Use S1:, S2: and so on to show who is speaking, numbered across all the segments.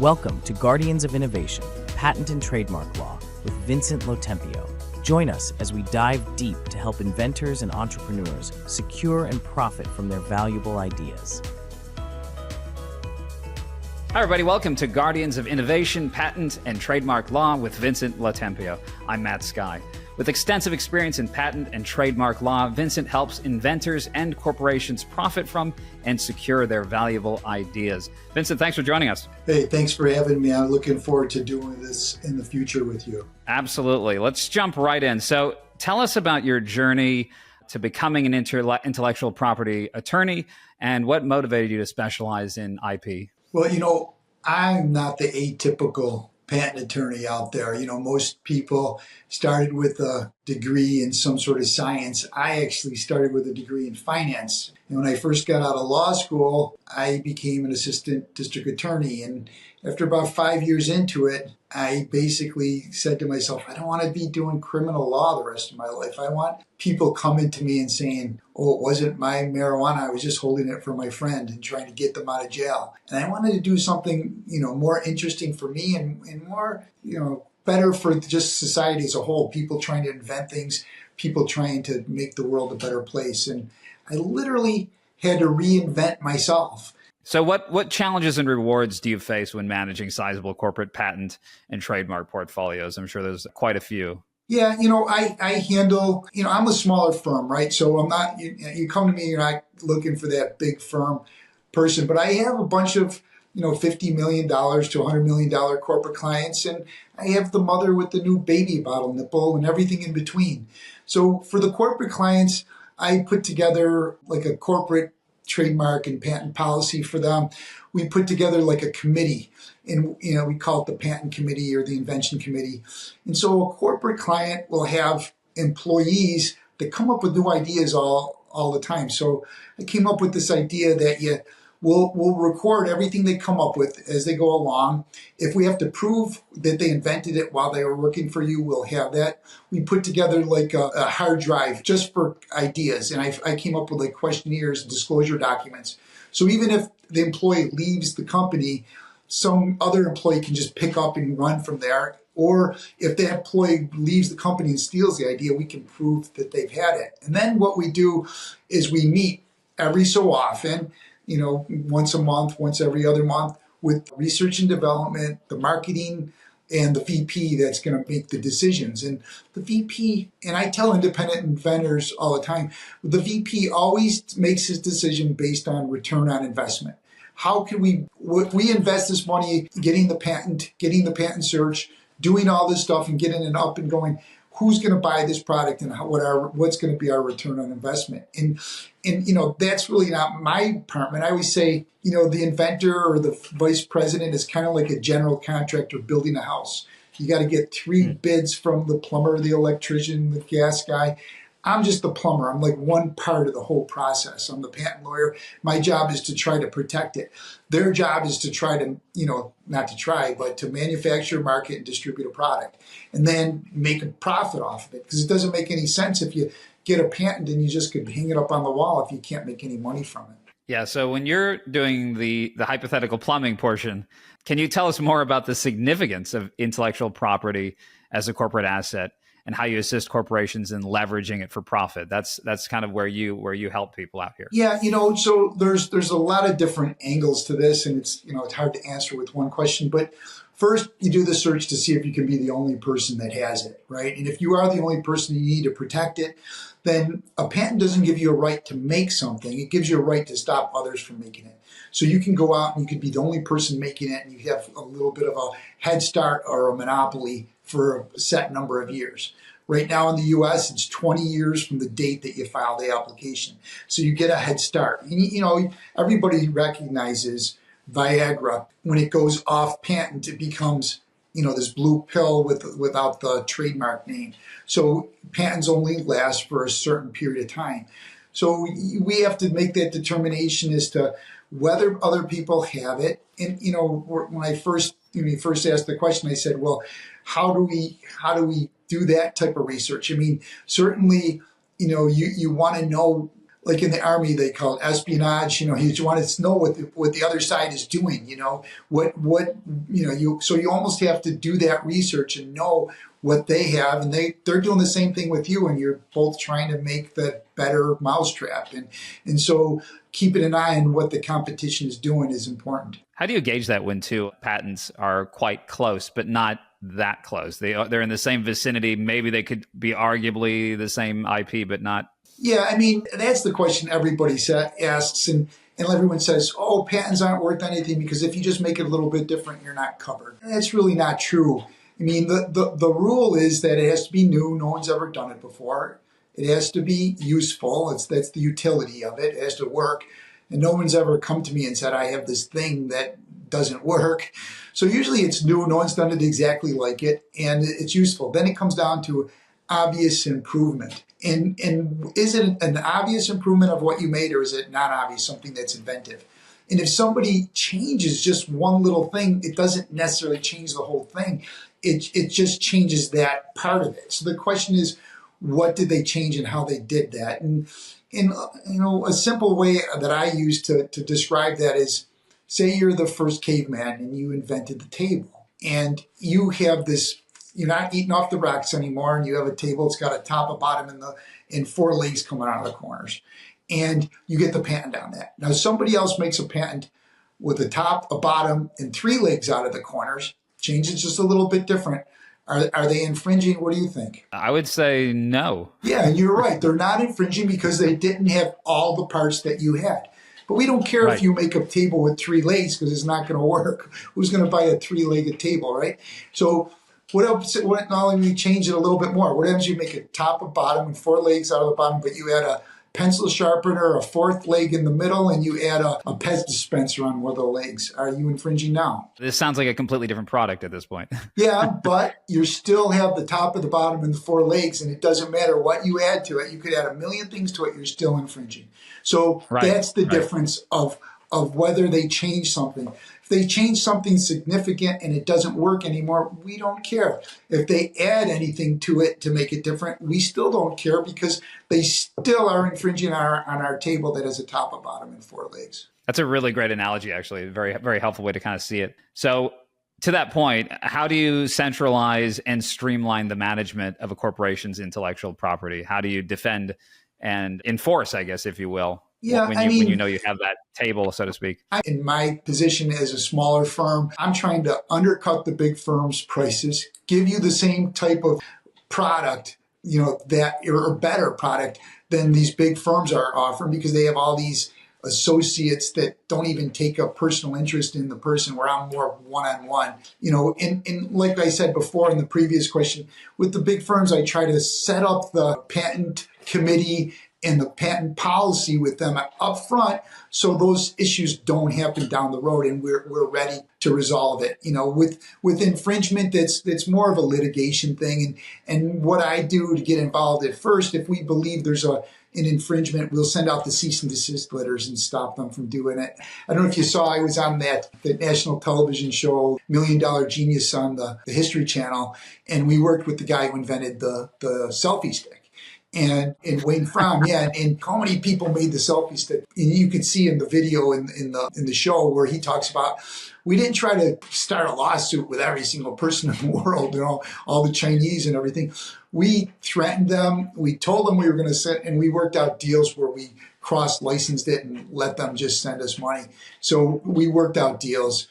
S1: Welcome to Guardians of Innovation, Patent and Trademark Law with Vincent Lotempio. Join us as we dive deep to help inventors and entrepreneurs secure and profit from their valuable ideas.
S2: Hi, everybody. Welcome to Guardians of Innovation, Patent and Trademark Law with Vincent Lotempio. I'm Matt Skye. With extensive experience in patent and trademark law, Vincent helps inventors and corporations profit from and secure their valuable ideas. Vincent, thanks for joining us.
S3: Hey, thanks for having me. I'm looking forward to doing this in the future with you.
S2: Absolutely. Let's jump right in. So tell us about your journey to becoming an intellectual property attorney and what motivated you to specialize in IP.
S3: Well, I'm not the atypical patent attorney out there. Most people started with a degree in some sort of science. I actually started with a degree in finance. And when I first got out of law school, I became an assistant district attorney. And after about 5 years into it, I basically said to myself, I don't want to be doing criminal law the rest of my life. I want people coming to me and saying, oh, it wasn't my marijuana. I was just holding it for my friend and trying to get them out of jail. And I wanted to do something, more interesting for me and more, better for just society as a whole. People trying to invent things, people trying to make the world a better place. And I literally had to reinvent myself.
S2: So what challenges and rewards do you face when managing sizable corporate patent and trademark portfolios? I'm sure there's quite a few.
S3: Yeah, I handle, I'm a smaller firm, right? So I'm not, you come to me, you're not looking for that big firm person, but I have a bunch of, $50 million to $100 million corporate clients. And I have the mother with the new baby bottle nipple and everything in between. So for the corporate clients, I put together like a corporate trademark and patent policy for them. We put together like a committee, and we call it the patent committee or the invention committee. And so a corporate client will have employees that come up with new ideas all the time. So I came up with this idea that we'll record everything they come up with as they go along. If we have to prove that they invented it while they were working for you, we'll have that. We put together like a hard drive just for ideas. And I came up with like questionnaires and disclosure documents. So even if the employee leaves the company, some other employee can just pick up and run from there. Or if the employee leaves the company and steals the idea, we can prove that they've had it. And then what we do is we meet every so often, once a month, once every other month, with research and development, the marketing, and the VP that's going to make the decisions. And the VP, and I tell independent inventors all the time, the VP always makes his decision based on return on investment. How can we invest this money getting the patent search, doing all this stuff and getting it up and going? Who's going to buy this product and what's going to be our return on investment? And that's really not my department. I always say, the inventor or the vice president is kind of like a general contractor building a house. You got to get 3 bids from the plumber, the electrician, the gas guy. I'm just the plumber. I'm like one part of the whole process. I'm the patent lawyer. My job is to try to protect it. Their job is to try to, not to try, but to manufacture, market, and distribute a product and then make a profit off of it. Because it doesn't make any sense if you get a patent and you just could hang it up on the wall if you can't make any money from it.
S2: Yeah. So when you're doing the hypothetical plumbing portion, can you tell us more about the significance of intellectual property as a corporate asset and how you assist corporations in leveraging it for profit? That's kind of where you help people out here.
S3: Yeah, so there's a lot of different angles to this, and it's hard to answer with one question. But first, you do the search to see if you can be the only person that has it, right? And if you are the only person you need to protect it, then a patent doesn't give you a right to make something. It gives you a right to stop others from making it. So you can go out and you could be the only person making it, and you have a little bit of a head start or a monopoly for a set number of years. Right now in the US, it's 20 years from the date that you file the application. So you get a head start. Everybody recognizes Viagra. When it goes off patent, it becomes, this blue pill without the trademark name. So patents only last for a certain period of time. So we have to make that determination as to whether other people have it. And, when I first asked the question, I said, well, how do we do that type of research? I mean, certainly, you want to know like in the Army, they call it espionage. You want to know what the other side is doing. So you almost have to do that research and know what they have, and they're doing the same thing with you, and you're both trying to make the better mousetrap. And so keeping an eye on what the competition is doing is important.
S2: How do you gauge that when two patents are quite close, but not that close? They're in the same vicinity. Maybe they could be arguably the same IP, but not.
S3: Yeah, I mean, that's the question everybody asks, and everyone says, oh, patents aren't worth anything because if you just make it a little bit different, you're not covered. And that's really not true. I mean, the rule is that it has to be new. No one's ever done it before. It has to be useful. That's the utility of it. It has to work. And no one's ever come to me and said, I have this thing that doesn't work. So usually it's new. No one's done it exactly like it. And it's useful. Then it comes down to obvious improvement. And is it an obvious improvement of what you made, or is it not obvious, something that's inventive? And if somebody changes just one little thing, it doesn't necessarily change the whole thing. It just changes that part of it. So the question is, what did they change and how they did that? And a simple way that I use to describe that is, say you're the first caveman and you invented the table, and you have this. You're not eating off the rocks anymore, and you have a table. It's got a top, a bottom, and four legs coming out of the corners. And you get the patent on that. Now, somebody else makes a patent with a top, a bottom, and three legs out of the corners. Change is just a little bit different. Are they infringing? What do you think?
S2: I would say no.
S3: Yeah, you're right. They're not infringing because they didn't have all the parts that you had. But we don't care if you make a table with three legs because it's not going to work. Who's going to buy a three-legged table, right? So what else? Not only you change it a little bit more. What happens? You make a top, a bottom, and four legs out of the bottom, but you add a pencil sharpener, a fourth leg in the middle, and you add a Pez dispenser on one of the legs. Are you infringing now?
S2: This sounds like a completely different product at this point.
S3: Yeah, but you still have the top and the bottom and the four legs, and it doesn't matter what you add to it. You could add a million things to it. You're still infringing. So that's the difference of whether they change something. If they change something significant and it doesn't work anymore, we don't care. If they add anything to it to make it different, we still don't care because they still are infringing on our table that has a top, a bottom, and four legs.
S2: That's a really great analogy, actually. Very, very helpful way to kind of see it. So to that point, how do you centralize and streamline the management of a corporation's intellectual property? How do you defend and enforce, I guess, if you will?
S3: Yeah,
S2: when you know you have that table, so to speak.
S3: In my position as a smaller firm, I'm trying to undercut the big firms' prices, give you the same type of product, that or better product than these big firms are offering because they have all these associates that don't even take a personal interest in the person, where I'm more one-on-one. And like I said before in the previous question, with the big firms, I try to set up the patent committee and the patent policy with them up front so those issues don't happen down the road, and we're ready to resolve it. With infringement, that's more of a litigation thing. And what I do to get involved at first, if we believe there's an infringement, we'll send out the cease and desist letters and stop them from doing it. I don't know if you saw, I was on that national television show, $1 Million Genius, on the History Channel, and we worked with the guy who invented the selfie stick. And Wayne Fromm, and how many people made the selfie stick? And you could see in the video in the show where he talks about, we didn't try to start a lawsuit with every single person in the world, all the Chinese and everything. We threatened them. We told them we were going to send, and we worked out deals where we cross-licensed it and let them just send us money. So we worked out deals.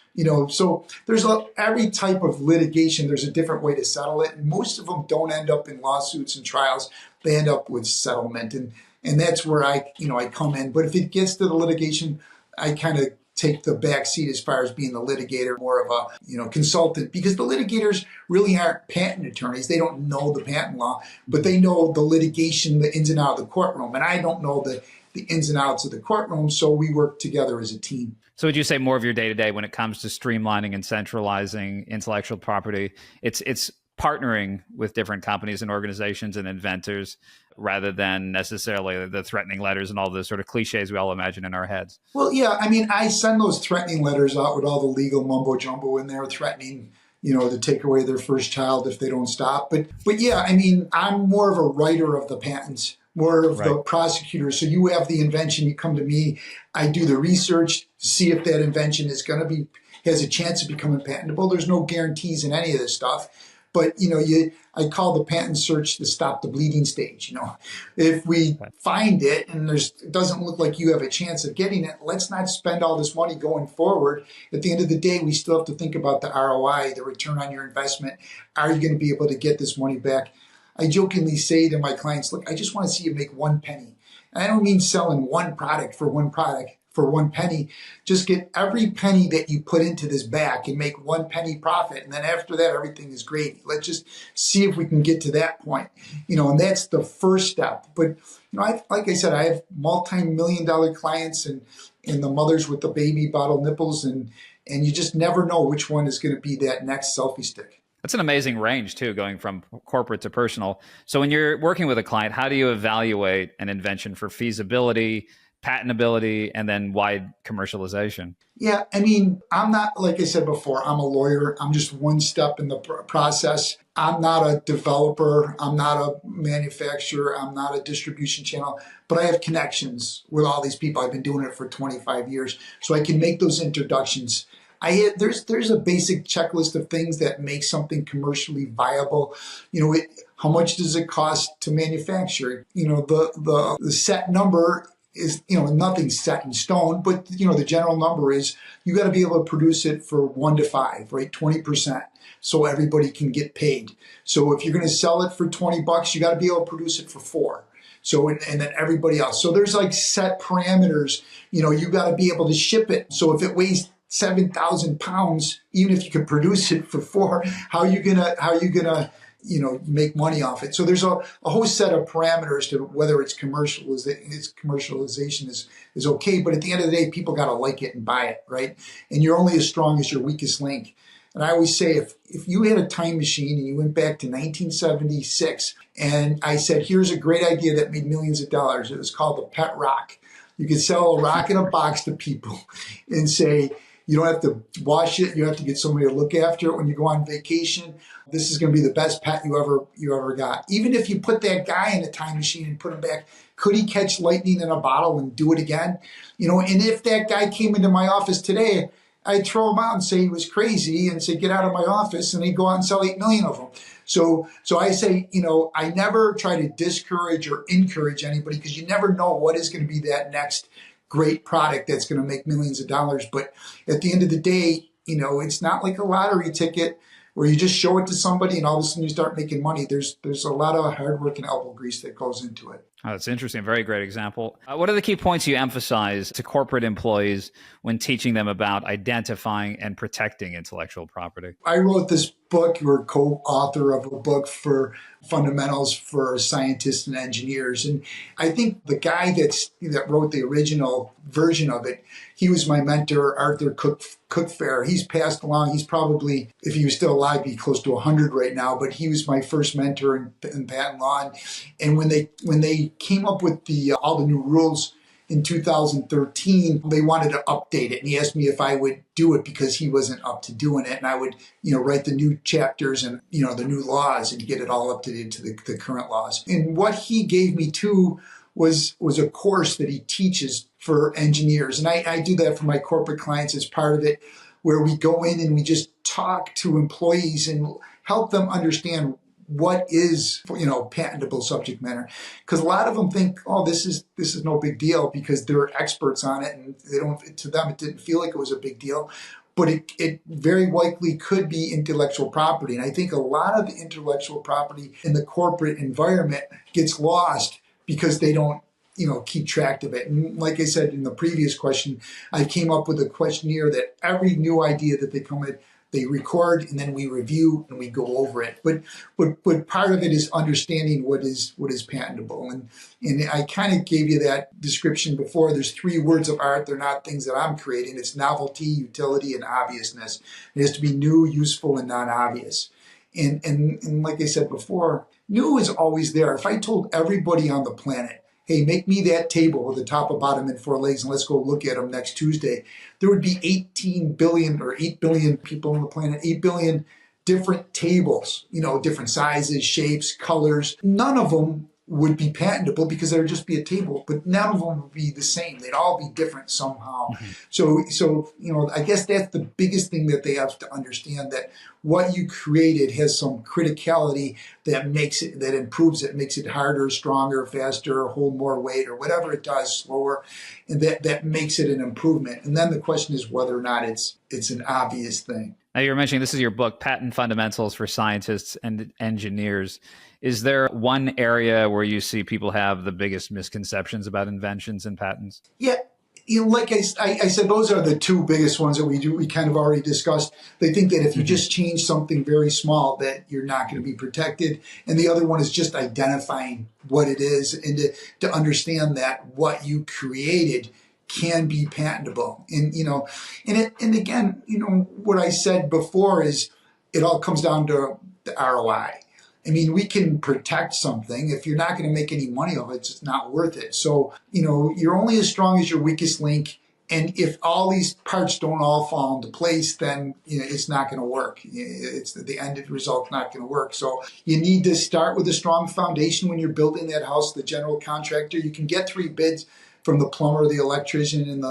S3: So there's every type of litigation, there's a different way to settle it. And most of them don't end up in lawsuits and trials. They end up with settlement. And that's where I come in. But if it gets to the litigation, I kind of take the back seat as far as being the litigator, more of a consultant, because the litigators really aren't patent attorneys. They don't know the patent law, but they know the litigation, the ins and outs of the courtroom. And I don't know the ins and outs of the courtroom, so we work together as a team.
S2: So would you say more of your day-to-day when it comes to streamlining and centralizing intellectual property, it's partnering with different companies and organizations and inventors rather than necessarily the threatening letters and all the sort of cliches we all imagine in our heads?
S3: Well, yeah, I send those threatening letters out with all the legal mumbo jumbo in there, threatening, to take away their first child if they don't stop. But yeah, I'm more of a writer of the patents more of the
S2: Right.
S3: prosecutor. So you have the invention, you come to me, I do the research to see if that invention is going to be, has a chance of becoming patentable. There's no guarantees in any of this stuff. But, I call the patent search to stop the bleeding stage. If we find it and it doesn't look like you have a chance of getting it, let's not spend all this money going forward. At the end of the day, we still have to think about the ROI, the return on your investment. Are you going to be able to get this money back? I jokingly say to my clients, look, I just want to see you make 1 penny. And I don't mean selling one product for 1 penny. Just get every penny that you put into this back and make 1 penny profit. And then after that, everything is great. Let's just see if we can get to that point. And that's the first step. But, like I said, I have multi-million-dollar clients and the mothers with the baby bottle nipples. And you just never know which one is going to be that next selfie stick.
S2: That's an amazing range, too, going from corporate to personal. So when you're working with a client, how do you evaluate an invention for feasibility, patentability, and then wide commercialization?
S3: Yeah, I'm not, like I said before, I'm a lawyer. I'm just one step in the process. I'm not a developer. I'm not a manufacturer. I'm not a distribution channel, but I have connections with all these people. I've been doing it for 25 years, so I can make those introductions. There's a basic checklist of things that make something commercially viable. How much does it cost to manufacture? The set number is, nothing's set in stone, but the general number is you got to be able to produce it for 1 to 5, right? 20%, so everybody can get paid. So if you're going to sell it for $20, you got to be able to produce it for 4. So, and then everybody else. So there's like set parameters. You got to be able to ship it. So if it weighs 7,000 pounds, even if you could produce it for 4, how are you gonna make money off it? So there's a whole set of parameters to whether it's commercialization is okay. But at the end of the day, people got to like it and buy it, right? And you're only as strong as your weakest link. And I always say, if you had a time machine and you went back to 1976 and I said, here's a great idea that made millions of dollars. It was called the pet rock. You could sell a rock in a box to people and say, you don't have to wash it. You have to get somebody to look after it when you go on vacation. This is going to be the best pet you ever got. Even if you put that guy in a time machine and put him back, could he catch lightning in a bottle and do it again? And if that guy came into my office today, I'd throw him out and say he was crazy and say, get out of my office. And he'd go out and sell 8 million of them. So I say, I never try to discourage or encourage anybody because you never know what is going to be that next great product that's going to make millions of dollars. But at the end of the day, it's not like a lottery ticket where you just show it to somebody and all of a sudden you start making money. There's a lot of hard work and elbow grease that goes into it.
S2: Oh, that's interesting. Very great example. What are the key points you emphasize to corporate employees when teaching them about identifying and protecting intellectual property?
S3: I wrote this book, or co-author of a book for fundamentals for scientists and engineers. And I think the guy that wrote the original version of it, he was my mentor, Arthur Cookfair. He's passed along. He's probably, if he was still alive, be close to 100 right now. But he was my first mentor in patent law. And when they came up with all the new rules in 2013, they wanted to update it. And he asked me if I would do it because he wasn't up to doing it. And I would, write the new chapters and, the new laws and get it all up to date to the current laws. And what he gave me too was a course that he teaches for engineers. And I do that for my corporate clients as part of it, where we go in and we just talk to employees and help them understand what is, patentable subject matter. Because a lot of them think, oh, this is no big deal because they're experts on it, and to them it didn't feel like it was a big deal. But it very likely could be intellectual property. And I think a lot of the intellectual property in the corporate environment gets lost because they don't, keep track of it. And like I said in the previous question, I came up with a questionnaire that every new idea that they come with, they record and then we review and we go over it. But part of it is understanding what is patentable. And I kind of gave you that description before. There's 3 words of art. They're not things that I'm creating. It's novelty, utility, and obviousness. It has to be new, useful, and non-obvious. And like I said before, new is always there. If I told everybody on the planet, hey, make me that table with the top, a bottom, and 4 legs, and let's go look at them next Tuesday, there would be 18 billion or 8 billion people on the planet, 8 billion different tables, different sizes, shapes, colors. None of them would be patentable because there would just be a table, but none of them would be the same. They'd all be different somehow. So I guess that's the biggest thing that they have to understand, that what you created has some criticality that improves it, makes it harder, stronger, faster, hold more weight, or whatever it does, slower, and that makes it an improvement. And then the question is whether or not it's an obvious thing.
S2: Now, you're mentioning this is your book, Patent Fundamentals for Scientists and Engineers. Is there one area where you see people have the biggest misconceptions about inventions and patents?
S3: Yeah. Like I said, those are the two biggest ones that we kind of already discussed. They think that if you just change something very small, that you're not going to be protected. And the other one is just identifying what it is, and to understand that what you created can be patentable. And again, what I said before is it all comes down to the ROI. I mean, we can protect something. If you're not going to make any money of it, it's just not worth it. So, you're only as strong as your weakest link. And if all these parts don't all fall into place, then it's not going to work. It's the end result not going to work. So you need to start with a strong foundation when you're building that house. The general contractor, you can get 3 bids from the plumber, the electrician, and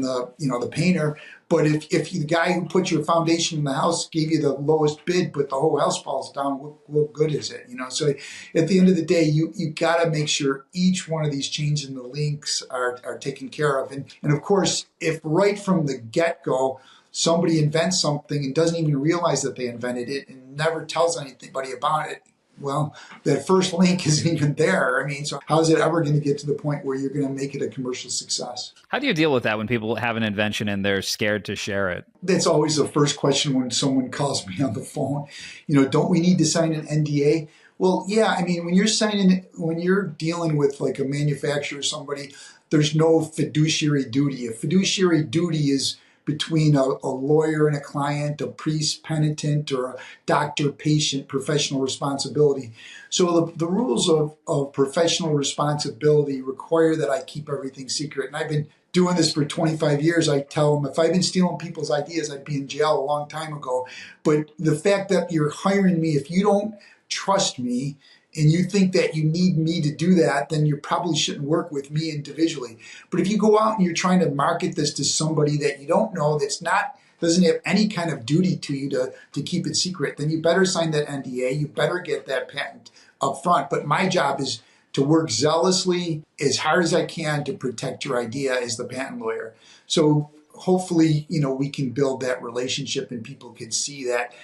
S3: the painter. But if the guy who put your foundation in the house gave you the lowest bid, but the whole house falls down, what good is it? So at the end of the day, you got to make sure each one of these chains in the links are taken care of. And of course, if right from the get-go, somebody invents something and doesn't even realize that they invented it and never tells anybody about it, well, that first link isn't even there. I mean, so how is it ever going to get to the point where you're going to make it a commercial success?
S2: How do you deal with that when people have an invention and they're scared to share it?
S3: That's always the first question when someone calls me on the phone. Don't we need to sign an NDA? Well, yeah. I mean, when you're dealing with like a manufacturer or somebody, there's no fiduciary duty. A fiduciary duty is between a lawyer and a client, a priest, penitent, or a doctor, patient, professional responsibility. So the rules of professional responsibility require that I keep everything secret. And I've been doing this for 25 years. I tell them if I've been stealing people's ideas, I'd be in jail a long time ago. But the fact that you're hiring me, if you don't trust me, and you think that you need me to do that, then you probably shouldn't work with me individually. But if you go out and you're trying to market this to somebody that you don't know, doesn't have any kind of duty to you to keep it secret, then you better sign that NDA. You better get that patent up front. But my job is to work zealously as hard as I can to protect your idea as the patent lawyer. So hopefully, we can build that relationship and people can see that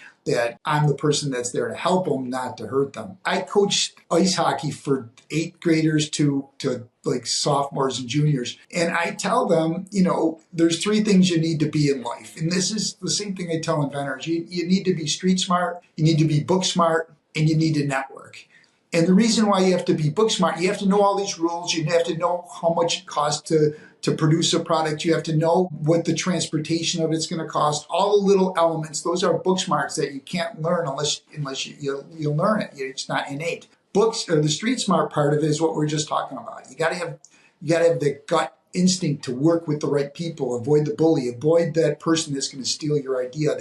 S3: I'm the person that's there to help them, not to hurt them. I coached ice hockey for 8th graders to like sophomores and juniors. And I tell them, there's 3 things you need to be in life. And this is the same thing I tell inventors. You need to be street smart, you need to be book smart, and you need to network. And the reason why you have to be book smart, you have to know all these rules. You have to know how much it costs to produce a product. You have to know what the transportation of it's going to cost. All the little elements, those are book smarts that you can't learn unless you'll learn it. It's not innate. Books, or the street smart part of it, is what we're just talking about. You got to have the gut instinct to work with the right people, avoid the bully, avoid that person that's going to steal your idea,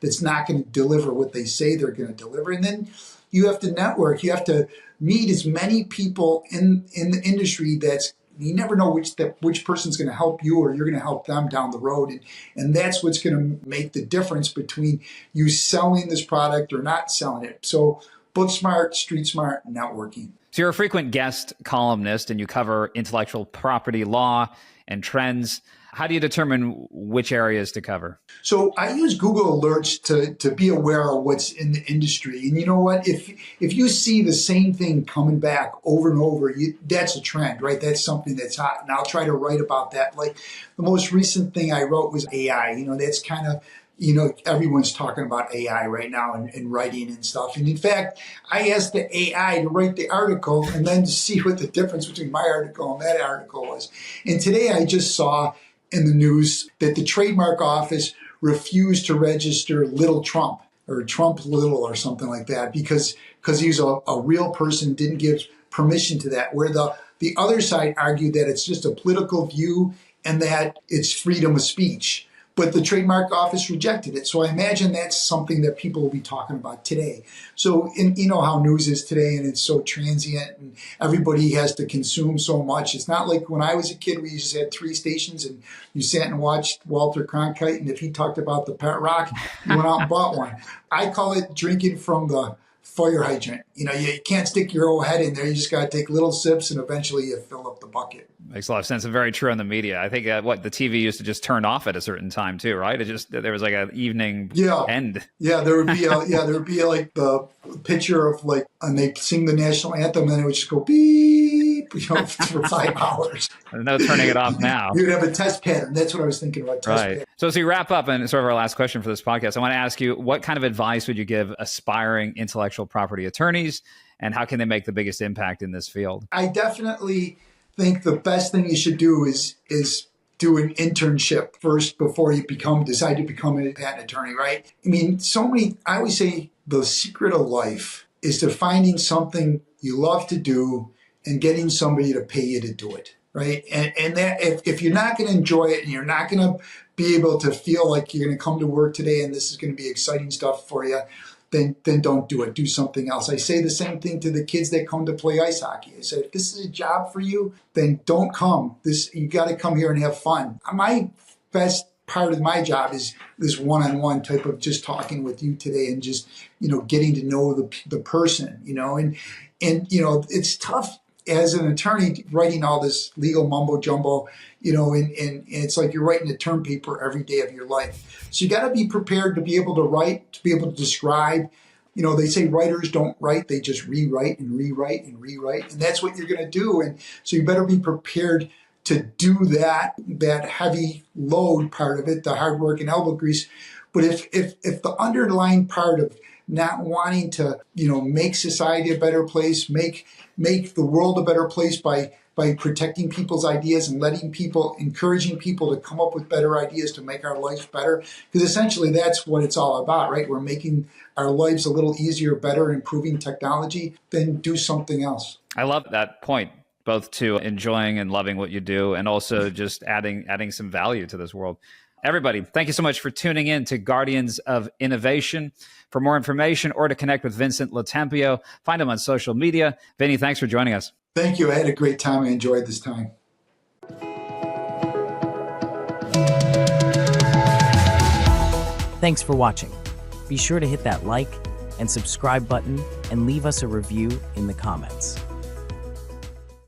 S3: that's not going to deliver what they say they're going to deliver. And then you have to network. You have to meet as many people in the industry you never know which person's going to help you or you're going to help them down the road. And that's what's going to make the difference between you selling this product or not selling it. So book smart, street smart, networking.
S2: So you're a frequent guest columnist and you cover intellectual property law and trends. How do you determine which areas to cover?
S3: So I use Google Alerts to be aware of what's in the industry. And you know what? If you see the same thing coming back over and over, that's a trend, right? That's something that's hot. And I'll try to write about that. Like the most recent thing I wrote was AI. That's kind of, everyone's talking about AI right now and writing and stuff. And in fact, I asked the AI to write the article and then to see what the difference between my article and that article was. And today I just saw in the news that the trademark office refused to register Little Trump or Trump Little or something like that because he's a real person, didn't give permission to that, where the other side argued that it's just a political view and that it's freedom of speech. but the trademark office rejected it. So I imagine that's something that people will be talking about today. So you know how news is today, and it's so transient, and everybody has to consume so much. It's not like when I was a kid, we just had 3 stations, and you sat and watched Walter Cronkite, and if he talked about the pet rock, you went out and bought one. I call it drinking from the fire hydrant. You know, you can't stick your whole head in there. You just got to take little sips, and eventually you fill up the bucket.
S2: Makes a lot of sense, and very true on the media. I think the TV used to just turn off at a certain time too, right? There was like an evening end.
S3: Yeah, there would be like the picture of like, and they sing the national anthem, and then it would just go beep, for 5 hours.
S2: There's no turning it off now.
S3: You'd have a test pattern. That's what I was thinking about. Pattern.
S2: So as we wrap up, and sort of our last question for this podcast, I want to ask you, what kind of advice would you give aspiring intellectual property attorneys, and how can they make the biggest impact in this field? I
S3: definitely think the best thing you should do is do an internship first before you decide to become a patent attorney, right? I mean, I always say the secret of life is to finding something you love to do and getting somebody to pay you to do it, right? And that if you're not going to enjoy it and you're not going to be able to feel like you're going to come to work today and this is going to be exciting stuff for you, then don't do it. Do something else. I say the same thing to the kids that come to play ice hockey. I say, if this is a job for you, then don't come. You got to come here and have fun. My best part of my job is this one-on-one type of just talking with you today and just, getting to know the person, and it's tough as an attorney writing all this legal mumbo jumbo, and it's like you're writing a term paper every day of your life. So you got to be prepared to be able to write, to be able to describe. They say writers don't write, they just rewrite and rewrite and rewrite. And that's what you're going to do. And so you better be prepared to do that heavy load part of it, the hard work and elbow grease. But if the underlying part of not wanting to, make society a better place, make the world a better place by protecting people's ideas and encouraging people to come up with better ideas to make our lives better. Because essentially that's what it's all about, right? We're making our lives a little easier, better, improving technology, then do something else.
S2: I love that point, both to enjoying and loving what you do and also just adding some value to this world. Everybody, thank you so much for tuning in to Guardians of Innovation. For more information or to connect with Vincent Lotempio, find him on social media. Vinny, thanks for joining us.
S3: Thank you. I had a great time. I enjoyed this time.
S1: Thanks for watching. Be sure to hit that like and subscribe button and leave us a review in the comments.